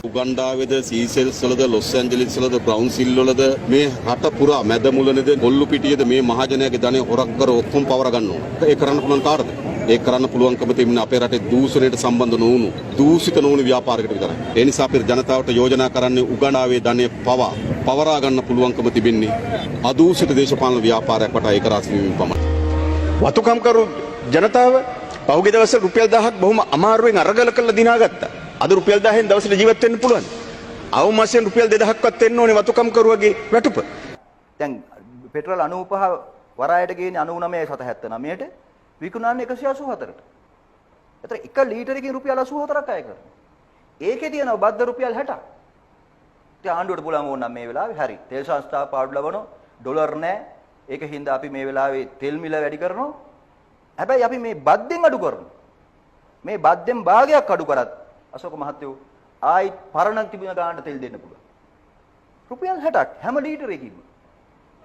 උගන්ඩාවේද සීසෙල්ස් වලද ලොස් ඇන්ජලිස් වලද බ්‍රවුන්සිල් වලද මේ රට පුරා මැද මුලනේද කොල්ලු පිටියේද මේ මහජනයාගේ ධනෙ හොරක් කර ඔක්කොම පවර ගන්නවා. ඒක කරන්න පුළුවන් කාටද? ඒක කරන්න පුළුවන්කම තිබෙන අපේ රටේ දූෂණයට සම්බන්ධ නොවුණු දූෂිත නොවුණු ව්‍යාපාරයකට විතරයි. ඒ නිසා අපි ජනතාවට යෝජනා කරන්නේ උගන්ඩාවේ ධනෙ පවරා ගන්න පුළුවන්කම තිබෙන්නේ අදූෂිත දේශපාලන ව්‍යාපාරයක් වට ඒක රාශි වීම පමණයි. වතුකම්කරු ජනතාව පහුගිය දවස්වල රුපියල් 1000ක් බොහොම අමාරුවෙන් අරගල කරලා දිනාගත්තා. අද රුපියල් 1000න් දවසට ජීවත් වෙන්න පුළුවන්. අවම මාසෙන් රුපියල් 2000ක්වත් එන්න ඕනේ වතුකම්කරුවගේ වැටුප. දැන් පෙට්‍රල් 95 වරායට ගේන්නේ 99.79ට විකුණන්නේ 184ට. ඒතර 1 ලීටරකින් රුපියල් 84ක් අය කරනවා. ඒකේ තියෙනවා බද්ද රුපියල් 60ක්. ඉතින් ආණ්ඩුවට පුළුවන් ඕන නම් මේ වෙලාවේ හරි තෙල් සංස්ථා පාඩු ලබනවා ඩොලර් නැහැ. ඒක හින්දා අපි මේ වෙලාවේ තෙල් මිල වැඩි කරනවා. හැබැයි අපි මේ බද්දෙන් අඩු කරනවා. මේ බද්දෙන් භාගයක් අඩු කරත් අශෝක මහත්තයෝ ආයි පරණ තිබුණ ගානට තෙල් දෙන්න පුළුවන්. රුපියල් 60ක් හැම ලීටරයකින්ම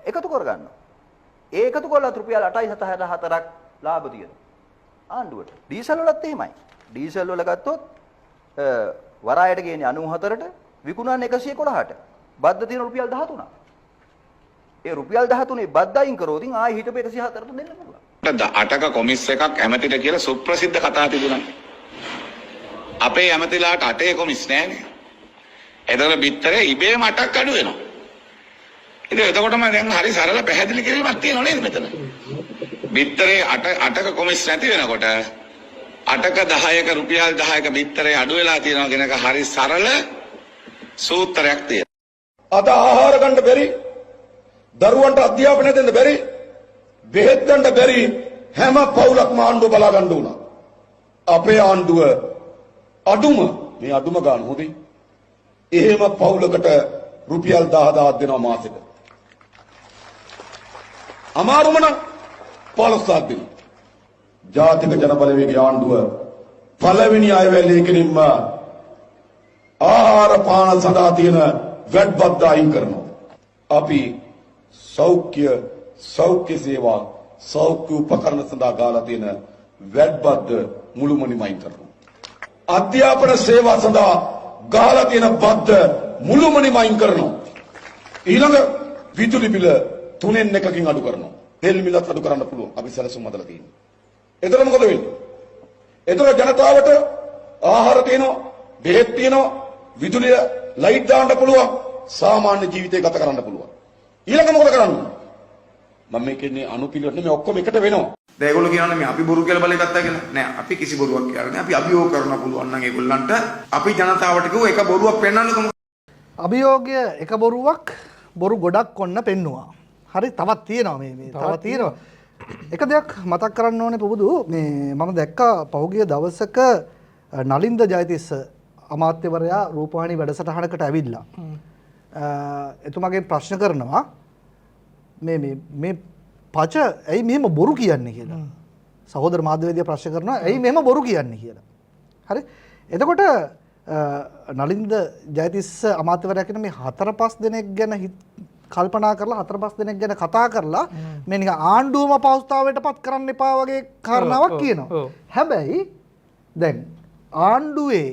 එකතු කරගන්නවා. ඒ එකතු කරලා රුපියල් 8.74ක් ලාභ තියෙනවා ආණ්ඩුවට. ඩීසල් වලත් එහෙමයි. ඩීසල් වල ගත්තොත් වරායට ගේන්නේ 94ට විකුණන්නේ 111ට. බද්ද තියෙන රුපියල් 13ක්. ඒ රුපියල් 13 බද්ද අයින් කරොත් ආයි හිටපු 104ට දෙන්න පුළුවන්. 8ක කොමිස් එකක් ඇමතිට කියලා සුප්‍රසිද්ධ කතා තිබුණා. අපේ ඇමතිලාට 8 කොමිස් නෑනේ. එතකොට බිත්තරේ ඉබේම 8ක් අඩු වෙනවා. ඉතින් එතකොටම දැන් හරි සරල පැහැදිලි කිරීමක් තියෙනව නේද මෙතන? බිත්තරේ 8ක කොමිස් නැති වෙනකොට 8ක 10ක රුපියල් 10ක බිත්තරේ අඩු වෙලා තියෙනවා කියන එක හරි සරල සූත්‍රයක් තියෙනවා. අද ආහාර ගන්න බැරි, දරුවන්ට අධ්‍යාපනය දෙන්න බැරි, බෙහෙත් ගන්න බැරි හැම පවුලක්ම ආණ්ඩුව බලා ගන්න උනා. අපේ ආණ්ඩුව අඩුම ගාන හොඳයි. එහෙම පවුලකට රුපියල් 10000ක් දෙනවා මාසෙට. අමාරුම නම් 15ක් දෙනවා. ජාතික ජනබලවේගයේ ආණ්ඩුව පළවෙනි අයවැල්ලේ කෙනින්ම ආහාර පාන සඳහා තියෙන වැඩ බද්ද අයින් කරනවා. අපි සෞඛ්‍ය සේවා සෞඛ්‍ය උපකරණ සඳහා ගාලා තියෙන වැඩ බද්ද මුළුමනින්ම අයින් කරනවා. අධ්‍යාපන සේවා සඳහා ගාලා තියෙන බද්ද මුළුමනින්ම අයින් කරනවා. ඊළඟ විදුලි බිල 3න් 1කින් අඩු කරනවා. තෙල් මිලත් අඩු කරන්න පුළුවන්. අපි සැලසුම් හදලා තියෙනවා. එතන මොකද වෙන්නේ? එතන ජනතාවට ආහාර තියෙනවා, බෙහෙත් තියෙනවා, විදුලිය ලයිට් දාන්න පුළුවන්, සාමාන්‍ය ජීවිතය ගත කරන්න පුළුවන්. ඊළඟ මොකද කරන්නේ? මම මේ කියන්නේ අනුපිළිවෙල නෙමෙයි ඔක්කොම එකට වෙනවා. දැන් ඒගොල්ලෝ කියනවානේ මේ අපි බොරු කියලා බලය ගත්තා කියලා. නෑ අපි කිසි බොරුවක් කියලා නෑ. අපි අභියෝග කරන්න පුළුවන් නම් ඒගොල්ලන්ට අපි ජනතාවට කිව්ව එක බොරුවක් පෙන්වන්නකො. අභියෝගය එක බොරුවක් බොරු ගොඩක් ඔන්න පෙන්නවා. හරි තවත් තියෙනවා මේ තවත් තියෙනවා. එක දෙයක් මතක් කරන්න ඕනේ පුබුදු මේ මම දැක්කා පහුගිය දවසක නලින්ද ජයතිස්ස අමාත්‍යවරයා රූපවාහිනී වැඩසටහනකට ඇවිල්ලා එතුමාගේ ප්‍රශ්න කරනවා මේ පච ඇයි මෙහෙම බොරු කියන්නේ කියලා. සහෝදර මාධ්‍යවේදියා ප්‍රශ්න කරනවා ඇයි මෙහෙම බොරු කියන්නේ කියලා. හරි. එතකොට නලින්ද ජයතිස්ස අමාත්‍යවරයා කියන මේ 4-5 දෙනෙක් ගැන කල්පනා කරලා 4-5 දෙනෙක් ගැන කතා කරලා මේ නිකන් ආණ්ඩුවම අපහසුතාවයටපත් කරන්න එපා වගේ කාරණාවක් කියනවා. හැබැයි දැන් ආණ්ඩුවේ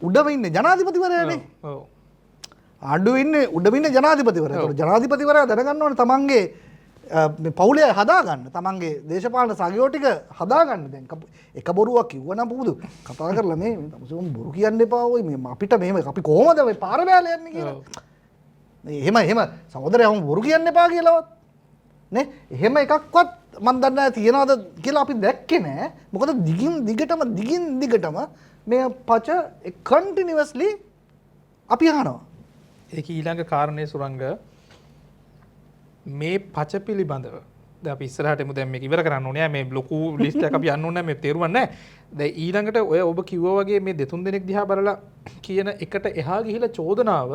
උඩම ඉන්නේ ජනාධිපතිවරයානේ. ඔව්. ආණ්ඩුවේ ඉන්නේ උඩම ඉන්නේ ජනාධිපතිවරයා. ඒතකොට ජනාධිපතිවරයා දැනගන්න ඕනේ තමන්ගේ මේ පවුලේ හදාගන්න. තමන්ගේ දේශපාලන සගයෝ ටික හදාගන්න. දැන් එක බොරුවක් කිව්වනම් පුදු කතා කරලා මේ තමසොම් බොරු කියන්න එපා ඔය මේ අපිට මෙහෙම අපි කොහොමද මේ පාර බෑලා යන්නේ කියලා. එහෙම සහෝදරයා වුන් බොරු කියන්න එපා කියලාවත් නේ එහෙම එකක්වත් මන් දන්නේ නැහැ තියනවද කියලා අපි දැක්කේ නැහැ. මොකද දිගින් දිගටම මේ පච කන්ටිනියස්ලි අපි අහනවා. ඒක ඊළඟ කාරණේ සුරංග මේ පච පිළිබඳව දැන් අපි ඉස්සරහට එමු දැන් මේක ඉවර කරන්න ඕනේ මේ ලොකු ලිස්ට් එකක් අපි යන්න ඕනේ මේ තේරුම් නැහැ. දැන් ඊළඟට ඔය ඔබ කිව්වා වගේ මේ දෙතුන් දෙනෙක් දිහා බලලා කියන එකට එහා ගිහිලා චෝදනාව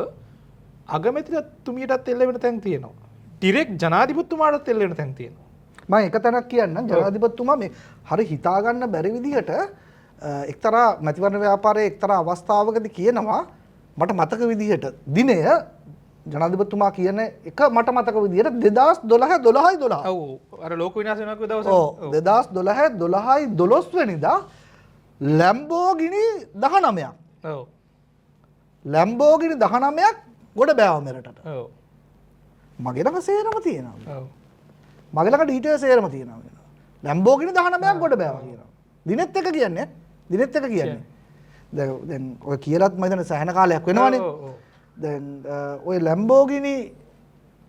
අගමැතිතුමියටත් එල්ල වෙන තැන් තියෙනවා. ඩිරෙක්ට් ජනාධිපතිතුමාටත් එල්ල වෙන තැන් තියෙනවා. මම එක තැනක් කියන්නම් ජනාධිපතිතුමා මේ හරි හිතා ගන්න බැරි විදිහට එක්තරා මැතිවරණ ව්‍යාපාරයේ එක්තරා අවස්ථාවකදී කියනවා මට මතක විදිහට දිනය ජනාධිපතිතුමා කියන එක මට මතක විදිහට 2012 ඔව් අර ලෝක විනාශ වෙනක දවස ඔව් 2012 වෙනිදා ලැම්බෝගිනි 19ක් ඔව් ලැම්බෝගිනි 19ක් ගොඩ බෑව මෙරටට ඔව් මගේ ළඟ සේරම තියෙනවා ඔව් මගේ ළඟ ඩීටේල් සේරම තියෙනවා ලැම්බෝගිනි 19ක් ගොඩ බෑව කියනවා දිනෙත් එක කියන්නේ දැන් ඔය කියලාත් මම හිතන්නේ සෑහෙන කාලයක් වෙනවනේ දැන් ඔය ලැම්බෝගිනි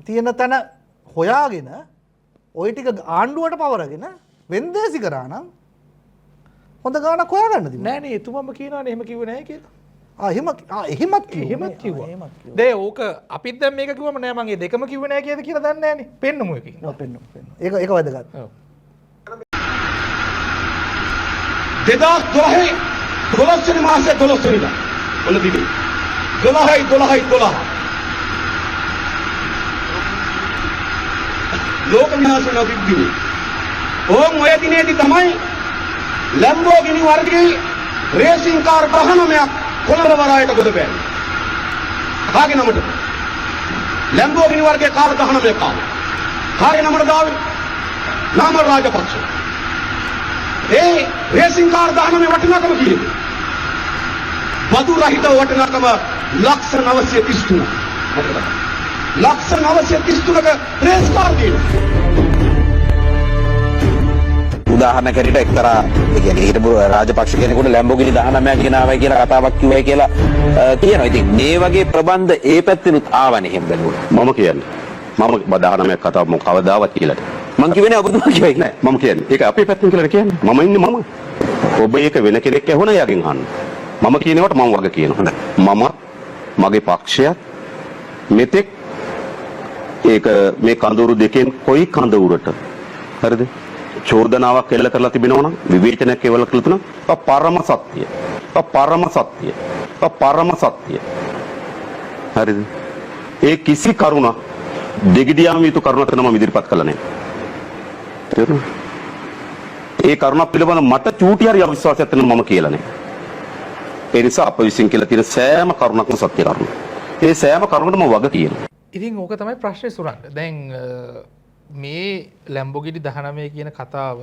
තියෙන තැන හොයාගෙන ඔය ටික ආණ්ඩුවට පවරගෙන වෙන්දේසි කරා නම් හොඳ ගානක් හොයාගන්න තිබුණා නෑ නේ එතුමම කියනවානේ එහෙම කිව්වේ නෑ කියලා එහෙමත් කිව්වා දේ ඕක අපිත් දැන් මේක කිව්වම නෑ මම ඒ දෙකම කිව්වේ නෑ කියද කියලා දන්නේ නෑනේ පෙන්නමු එකකින් පෙන්නු ඒක වැදගත් 2012 12 මාසේ 12 වෙනිදා ඔන්න දිවි 12 ලෝක විනාශ වෙන පිටිවි ඕම් ඔය දිනේදී තමයි ලැම්බෝගිනි වර්ගයේ රේසින් කාර් 19ක් කොළඹ වරායට ගොඩ බෑනේ කාගේ නමද ලැම්බෝගිනි වර්ගයේ කාර් 19ක් ආවා කාගේ නමද ගාවේ නාම රාජපක්ෂ ඒ රේසින් කාර් 19 වටිනාකම කීයද බදු රහිත වටිනාකම ලක්ෂ 933 ලක්ෂ 933ක රේස් කාර් උදාහරණයක් හැටියට එක්තරා කියන්නේ හිටපු රාජපක්ෂ කෙනෙකුට ලැම්බෝගිනි 19ක් ගෙනාවයි කියලා කතාවක් කිව්වයි කියලා කියනවා. ඉතින් මේ වගේ ප්‍රබන්ධ ඒ පැත්තෙනුත් ආවනේ එහෙම බැලුවා. මම කියන්නේ මම 19ක් කතාව මම කවදාවත් කියලා මං කිව්වේ නෑ ඔබතුමා කිව්වයි නෑ. මම කියන්නේ ඒක අපේ පැත්තෙන් කියලා කියන්නේ මම ඉන්නේ මම ඔබ ඒක වෙන කෙනෙක් ඇහුණා යකින් අහන්න මම කියනකොට මම වගේ කියනවා මම මගේ පක්ෂයත් මෙතෙක් ඒක මේ කඳවුරු දෙකෙන් කොයි කඳවුරට හරිද චෝදනාවක් එල්ල කරලා තිබෙනවා නම් විවේචනයක් එල්ල කරලා තිබුණා පරම සත්‍ය හරිද ඒ කිසි කරුණක් දෙගිඩියාම යුතු කරුණක් තමයි මම ඉදිරිපත් කළා නෑ තේරුණා ඒ කරුණක් පිළිබඳව මට චූටි හරි අවිශ්වාසයක් තියෙනවා මම කියලා නෑ ඒ නිසා අප විසින් කියලා තියෙන සෑම කරුණක්ම සත්‍ය කරුණ ඒ සෑම කරුණකටම වග කියනවා ඉතින් ඕක තමයි ප්‍රශ්නේ සුරංග දැන් මේ ලැම්බෝගිනි 19 කියන කතාව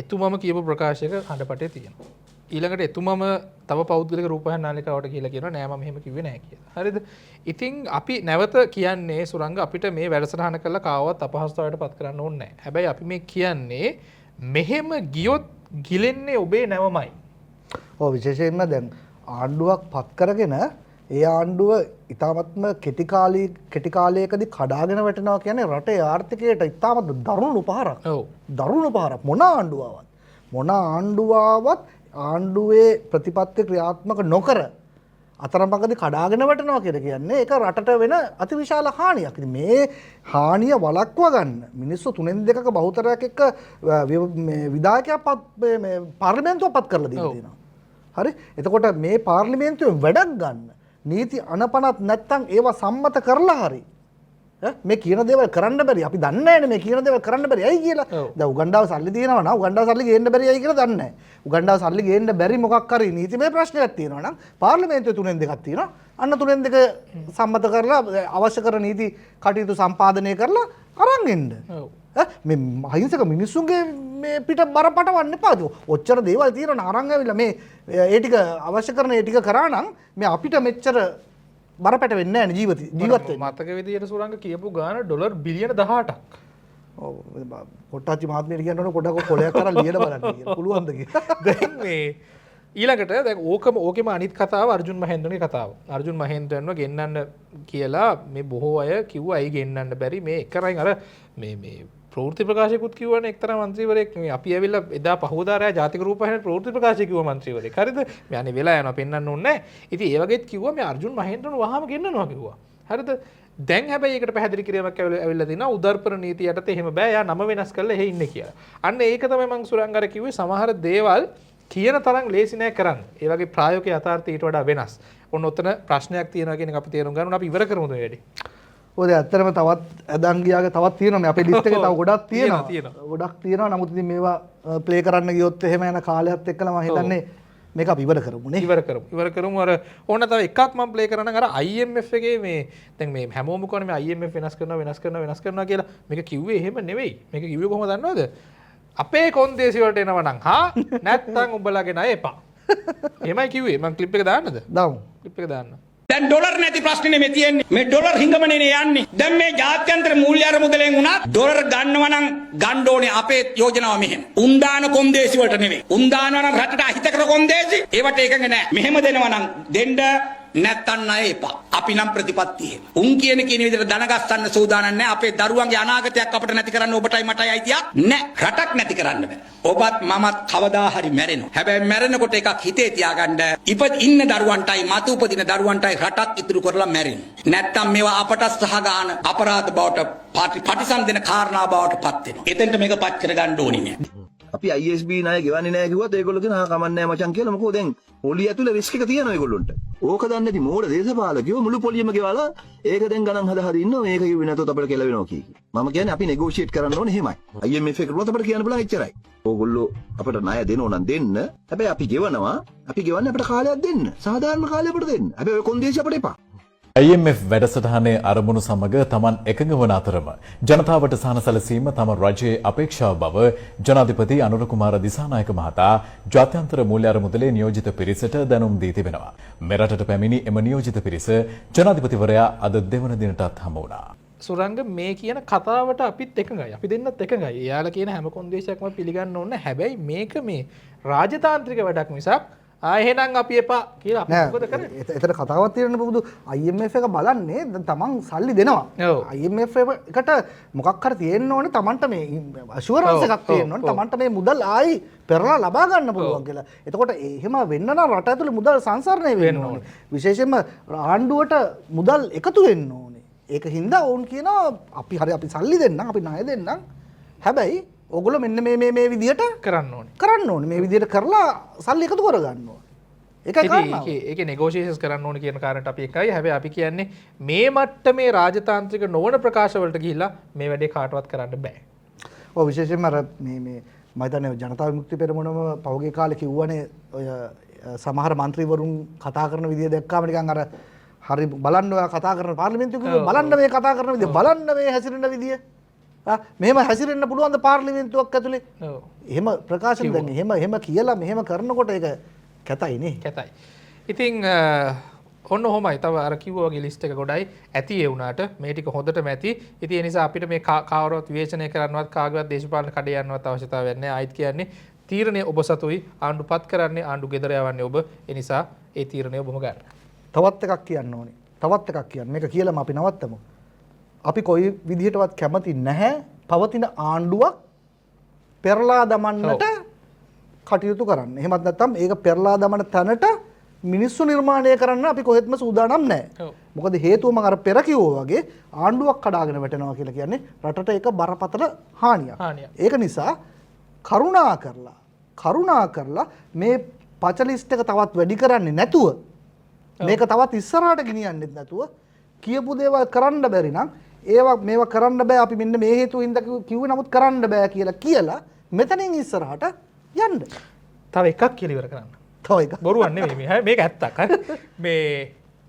එතුමම කියපු ප්‍රකාශයක හඬපටේ තියෙනවා. ඊළඟට එතුමම තව පෞද්ගලික රූපවාහිනී නාලිකාවට කියලා කියනවා නෑ මම එහෙම කිව්වේ නෑ කියලා. හරිද? ඉතින් අපි නැවත කියන්නේ සුරංග අපිට මේ වැඩසටහන කළා කාවවත් අපහසුතාවයට පත් කරන්න ඕනේ නෑ. හැබැයි අපි මේ කියන්නේ මෙහෙම ගියොත් ගිලෙන්නේ ඔබේ නැවමයි. ඔව් විශේෂයෙන්ම දැන් ආණ්ඩුවක් පත් කරගෙන ඒ ආණ්ඩුව ඉතාමත්ම කෙටි කාලයකදී කඩාගෙන වැටෙනවා කියන්නේ රටේ ආර්ථිකයට ඉතාමත් දරුණු පහරක්. ඔව්. දරුණු පහරක් මොන ආණ්ඩුවාවත් ආණ්ඩුවේ ප්‍රතිපත්ති ක්‍රියාත්මක නොකර අතරමඟදී කඩාගෙන වැටෙනවා කියලා කියන්නේ ඒක රටට වෙන අතිවිශාල හානියක්. ඉතින් මේ හානිය වළක්වා ගන්න මිනිස්සු 3/2ක බහුතරයක් එක්ක විධායකයා පාර්ලිමේන්තුව පත් කරලා දීලා තියෙනවා. හරි? එතකොට මේ පාර්ලිමේන්තුවේ වැඩක් ගන්න නීති අනපනත් නැත්තම් ඒවා සම්මත කරලා හරි මේ කියන දේවල් කරන්න බැරි අපි දන්නේ නැහැ මේ කියන දේවල් කරන්න බැරි ඇයි කියලා දැන් උගණ්ඩාව සල්ලි තියෙනවා නම් උගණ්ඩාව සල්ලි ගේන්න බැරි ඇයි කියලා දන්නේ නැහැ උගණ්ඩාව සල්ලි ගේන්න බැරි මොකක් හරි නීතිමය ප්‍රශ්නයක් තියෙනවා නම් පාර්ලිමේන්තුවේ 3/2ක් තියෙනවා අන්න 3/2 සම්මත කරලා අවශ්‍ය කරන නීති කටයුතු සම්පාදනය කරලා අරන් එන්න මේ අහිංසක මිනිස්සුන්ගේ මේ පිට බර පටවන්න එපා. ඔච්චර දේවල් තියෙනවා අරන් ඇවිල්ලා මේ ඒ ටික අවශ්‍ය කරන ඒ ටික කරා නම් මේ අපිට මෙච්චර බරපැට වෙන්නේ නැහැ ජීවිත වෙන්න. මතක විදියට සුරංග කියපු ගාන ඩොලර් බිලියන 18ක්. ඔව් පොට්ටාචි මහත්මියට කියනකොට පොඩක් කොලයක් කරලා ලියලා බලන්න කියලා. පුළුවන්ද කියලා. දැන් මේ ඊළඟට දැන් ඕකෙම අනිත් කතාව අර්ජුන් මහේන්ද්‍රගේ කතාව. අර්ජුන් මහේන්ද්‍රන්ව ගෙන්නන්න කියලා මේ බොහෝ අය කිව්වා ඇයි ගෙන්නන්න බැරි මේ එකරයින් අර මේ ප්‍රවෘත්ති ප්‍රකාශයකුත් කිව්වනේ එක්තරා മന്ത്രിවරයෙක් මේ අපි ඇවිල්ලා එදා පහවදා රෑ ජාතික රූපවාහිනියේ ප්‍රවෘත්ති ප්‍රකාශය කිව්වා മന്ത്രിවරයෙක්. හරිද? මේ අනේ වෙලා යනවා පෙන්වන්න ඕනේ නැහැ. ඉතින් ඒ වගේත් කිව්වා මේ අර්ජුන් මහේන්ද්‍රන් වහාම ගෙන්නනවා කිව්වා. හරිද? දැන් හැබැයි ඒකට පැහැදිලි කිරීමක් ඇවිල්ලා තිනවා උදර්පර නීතිය යටතේ එහෙම බෑ. යා නම වෙනස් කරලා එහෙ ඉන්නේ කියලා. අන්න ඒක තමයි මං සුරංග අර කිව්වේ සමහර දේවල් කියන තරම් ලේසි නෑ කරන්න. ඒ වගේ ප්‍රායෝගික යථාර්ථය ඊට වඩා වෙනස්. ඔන්න ඔතන ප්‍රශ්නයක් තියෙනවා කියන එක අපි තේරුම් ගන්න ඕන. අපි ඉවර කරමුද මේ වැඩේ? ඔය ඇත්තටම තවත් ඇදංගියාගේ තවත් තියෙනවානේ අපේ ලිස්ට් එකේ තව ගොඩක් තියෙනවා. තියෙනවා. ගොඩක් තියෙනවා. නමුත් ඉතින් මේවා ප්ලේ කරන්න ගියොත් එහෙම යන කාලයත් එක්කලා මම හිතන්නේ මේක අපි ඉවර කරමුනේ. ඉවර කරමු. අර ඕන තව එකක් මම ප්ලේ කරන්න අර IMF එකේ මේ දැන් මේ හැමෝම කියන්නේ මේ IMF වෙනස් කරනවා කියලා. මේක කිව්වේ එහෙම නෙවෙයි. මේක කිව්වේ කොහොමද දන්නවද? අපේ කොන්දේසි වලට එනවා නම් නැත්තම් උඹලගේ ණය එපා. එහෙමයි කිව්වේ. මම ක්ලිප් එක දාන්නද? දාමු. ක්ලිප් එක දාන්න. දැන් ඩොලර් නැති ප්‍රශ්නේ මේ තියෙන්නේ. මේ ඩොලර් හිඟමනේ යන්නේ. දැන් මේ ජාත්‍යන්තර මූල්‍ය අරමුදලෙන් උනත් ඩොලර් ගන්නවා නම් ගන්න ඕනේ අපේ යෝජනාව මෙහෙම. උන්දාන කොන්දේසි වලට නෙවෙයි. උන්දානවා නම් රටට අහිතකර කොන්දේසි. ඒවට එකඟ නැහැ. මෙහෙම දෙනවා නම් දෙන්න නැත්තම් ණය එපා. අපි නම් ප්‍රතිපත්තිය. උන් කියන විදිහට ධන ගස්සන්න සූදානම් නැහැ. අපේ දරුවන්ගේ අනාගතයක් අපිට නැති කරන්න ඔබටයි මටයි අයිතියක් නැහැ. රටක් නැති කරන්න බෑ. ඔබත් මමත් කවදා හරි මැරෙනවා. හැබැයි මැරෙනකොට එකක් හිතේ තියාගන්න. ඉන්න දරුවන්ටයි මතු උපදින දරුවන්ටයි රටක් ඉතුරු කරලා මැරෙනවා. නැත්තම් මේවා අපට සහගාන අපරාධ බවට පටිසන්ධන කාරණා බවට පත් වෙනවා. එතෙන්ට මේක පත් කරගන්න ඕනේ නෑ. අපි ISB ණය ගෙවන්නේ නැහැ කිව්වත් ඒගොල්ලෝ කියන ආ කමන්නේ නැහැ මචං කියලා. මොකෝ දැන් පොලිය ඇතුලේ රිස්ක් එක තියෙනවා ඒගොල්ලොන්ට. ඕක දන්නේ නැති මෝඩ දේශපාලකයෝ මුළු පොලියම ගෙවලා ඒක දැන් ගණන් හදා ඉන්නවා. මේක කිව්වේ නැතොත් අපිට කියලා වෙනවා කී. මම කියන්නේ අපි නෙගෝෂিয়েට් කරන්න ඕනේ එහෙමයි. IMF එක කරුවත් අපිට කියන්න බලන්න එච්චරයි. ඕගොල්ලෝ අපිට ණය දෙනෝ නම් දෙන්න. හැබැයි අපි ගෙවනවා. අපි ගෙවන්නේ අපිට කාලයක් දෙන්න. සාධාරණ කාලයක් අපිට දෙන්න. හැබැයි ඔය කොන්දේසි අපිට එපා. IMF වැඩසටහනේ අරමුණු සමග තමන් එකඟ වන අතරම ජනතාවට සහන සැලසීම තම රජයේ අපේක්ෂාව බව ජනාධිපති අනුර කුමාර දිසානායක මහතා ජාත්‍යන්තර මූල්‍ය අරමුදලේ නියෝජිත පිරිසට දැනුම් දී තිබෙනවා. මෙරටට පැමිණි එම නියෝජිත පිරිස ජනාධිපතිවරයා අද දෙවන දිනටත් හමු වුණා. සුරංග මේ කියන කතාවට අපිත් එකඟයි. අපි දෙන්නත් එකඟයි. එයාලා කියන හැම කොන්දේසියක්ම පිළිගන්න ඕනේ. හැබැයි මේක මේ රාජතාන්ත්‍රික වැඩක් මිසක් එහෙනම් අපි එපා කියලා අපි මොකද කරන්නේ? එතන කතාවක් තියෙන බුදු IMF එක බලන්නේ දැන් තමන් සල්ලි දෙනවා. IMF එකට මොකක් හරි තියෙන්න ඕනේ තමන්ට මේ ඇෂුරන්ස් එකක් තියෙන්න ඕනේ. තමන්ට මේ මුදල් ආයි පෙරලා ලබා ගන්න පුළුවන් කියලා. එතකොට එහෙම වෙන්න නම් රට ඇතුලේ මුදල් සංසරණය වෙන්න ඕනේ. විශේෂයෙන්ම ආණ්ඩුවට මුදල් එකතු වෙන්න ඕනේ. ඒක හින්දා වුන් කියනවා අපි සල්ලි දෙන්නම් අපි ණය දෙන්නම්. හැබැයි ඔගොල්ලෝ මෙන්න මේ විදියට කරන්න ඕනේ. මේ විදියට කරලා සල්ලි එකතු කරගන්න ඕනේ. ඒකයි කාරණාව. ඒකේ නෙගෝෂියේෂන්ස් කරන්න ඕනේ කියන කාරණට අපි එකයි. හැබැයි අපි කියන්නේ මේ මට්ටමේ රාජතාන්ත්‍රික නොවන ප්‍රකාශ වලට ගිහිල්ලා මේ වැඩේ කාටවත් කරන්න බෑ. ඔව් විශේෂයෙන්ම අර මේ මම හිතන්නේ ජනතා විමුක්ති පෙරමුණම පහුගිය කාලේ කිව්වනේ ඔය සමහර മന്ത്രിවරුන් කතා කරන විදිය දැක්කාම නිකන් අර හරි බලන්න ඔයා කතා කරන පාර්ලිමේන්තුවේ බලන්න මේ කතා කරන විදිය බලන්න මේ හැසිරෙන විදිය මෙහෙම හැසිරෙන්න පුළුවන්ද පාර්ලිමේන්තුවක් ඇතුලේ? ඔව්. එහෙම ප්‍රකාශන දැන් එහෙම කියලා මෙහෙම කරනකොට ඒක කැතයි නේ. කැතයි. ඉතින් ඔන්න ඔහොමයි. තව අර කිව්වා වගේ ලිස්ට් එක ගොඩයි ඇති ඒ වුණාට මේ ටික හොඳටම ඇති. ඉතින් ඒ නිසා අපිට මේ කාවරවත් විවේචනය කරන්නවත් කාගේවත් දේශපාලන කඩේ යන්නවත් අවශ්‍යතාවයක් නැහැ. ආයිත් කියන්නේ තීරණය ඔබ සතුයි. ආණ්ඩුපත් කරන්නේ ආණ්ඩු ගෙදර යවන්නේ ඔබ. ඒ නිසා ඒ තීරණය ඔබම ගන්න. තවත් එකක් කියන්න ඕනේ. මේක කියලාම අපි නවත්තමු. අපි කොයි විදිහටවත් කැමති නැහැ පවතින ආණ්ඩුවක් පෙරලා දමන්නට කටයුතු කරන්න. එහෙමත් නැත්නම් ඒක පෙරලා දමන තැනට මිනිස්සු නිර්මාණය කරන්න අපි කොහෙත්ම සූදානම් නැහැ. මොකද හේතුව මම අර පෙර කිව්වා වගේ ආණ්ඩුවක් කඩාගෙන වැටෙනවා කියලා කියන්නේ රටට ඒක බරපතල හානියක්. ඒක නිසා කරුණා කරලා මේ පච ලිස්ට් එක තවත් වැඩි කරන්නේ නැතුව මේක තවත් ඉස්සරහට ගෙනියන්නෙත් නැතුව කියපු දේවල් කරන්න බැරි නම් මේවා කරන්න බෑ අපි මෙන්න මේ හේතු හින්දා කිව්වේ නමුත් කරන්න බෑ කියලා මෙතනින් ඉස්සරහට යන්න. තව එකක් කියලා ඉවර කරන්න. තව එකක්. බොරුවක් නෙමෙයි මේක ඇත්තක්.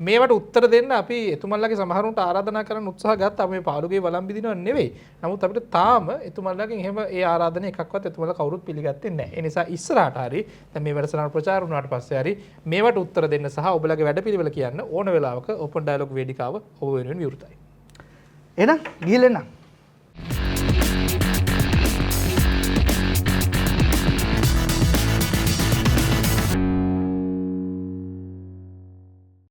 මේවට උත්තර දෙන්න අපි එතුමන්ලාගේ සමහරුන්ට ආරාධනා කරන්න උත්සාහ ගත්තා. මේ පාළුගේ වළම් බිඳිනව නෙවෙයි. නමුත් අපිට තාම එතුමන්ලාගෙන් එහෙම ඒ ආරාධන එකක්වත් එතුමන්ලා කවුරුත් පිළිගත්තේ නැහැ. ඒ නිසා ඉස්සරහට හරි දැන් මේ වැඩසටහන ප්‍රචාර වුණාට පස්සේ හරි මේවට උත්තර දෙන්න සහ ඔබලාගේ වැඩපිළිවෙල කියන්න ඕන වෙලාවක ඕපන් ඩයලොග් වේදිකාව ඔබ වෙනුවෙන් විවෘතයි. එහෙනම් ගිහින් එන්න.